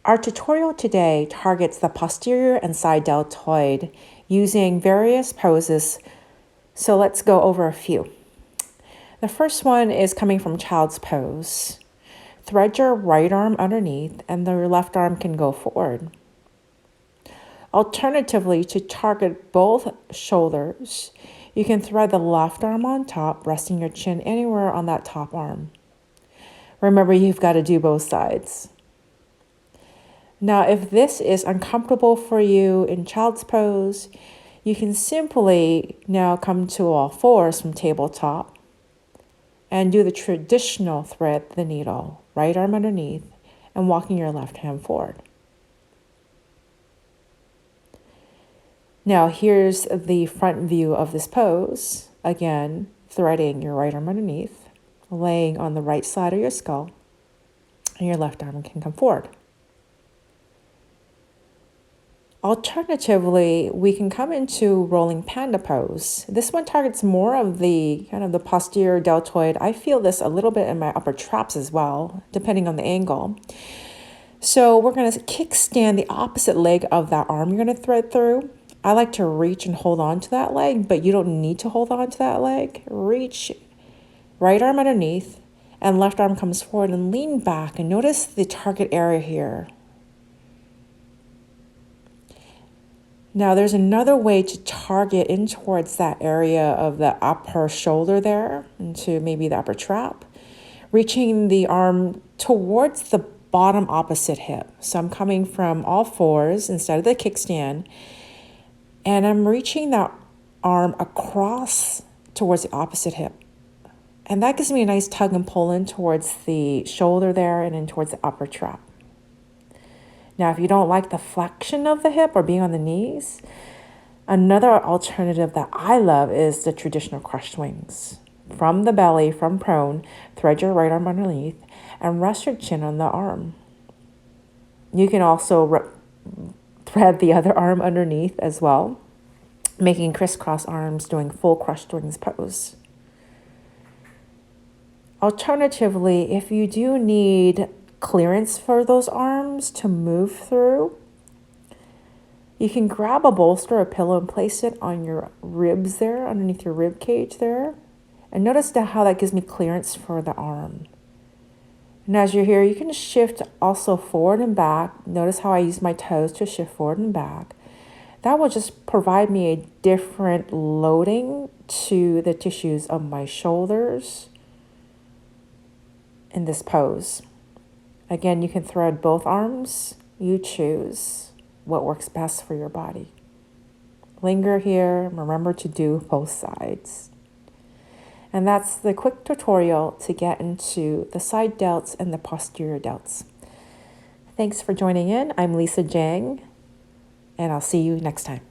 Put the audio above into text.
Our tutorial today targets the posterior and side deltoid using various poses, so let's go over a few. The first one is coming from child's pose. Thread your right arm underneath and the left arm can go forward. Alternatively, to target both shoulders, you can thread the left arm on top, resting your chin anywhere on that top arm. Remember, you've got to do both sides. Now, if this is uncomfortable for you in child's pose, you can simply now come to all fours from tabletop and do the traditional thread the needle, right arm underneath, and walking your left hand forward. Now, here's the front view of this pose. Again, threading your right arm underneath, laying on the right side of your skull, and your left arm can come forward. Alternatively, we can come into rolling panda pose. This one targets more of the kind of the posterior deltoid. I feel this a little bit in my upper traps as well, depending on the angle. So we're going to kickstand the opposite leg of that arm you're going to thread through. I like to reach and hold on to that leg, but you don't need to hold on to that leg. Reach, right arm underneath, and left arm comes forward and lean back. And notice the target area here. Now there's another way to target in towards that area of the upper shoulder there, into maybe the upper trap, reaching the arm towards the bottom opposite hip. So I'm coming from all fours instead of the kickstand, and I'm reaching that arm across towards the opposite hip. And that gives me a nice tug and pull in towards the shoulder there and in towards the upper trap. Now, if you don't like the flexion of the hip or being on the knees, another alternative that I love is the traditional crushed wings. From the belly, from prone, thread your right arm underneath and rest your chin on the arm. You can also thread the other arm underneath as well, making crisscross arms, doing full crushed wings pose. Alternatively, if you do need clearance for those arms to move through, you can grab a bolster or pillow and place it on your ribs there, underneath your rib cage there. And notice how that gives me clearance for the arm. And as you're here, you can shift also forward and back. Notice how I use my toes to shift forward and back. That will just provide me a different loading to the tissues of my shoulders in this pose. Again, you can thread both arms. You choose what works best for your body. Linger here. Remember to do both sides. And that's the quick tutorial to get into the side delts and the posterior delts. Thanks for joining in. I'm Lisa Jang, and I'll see you next time.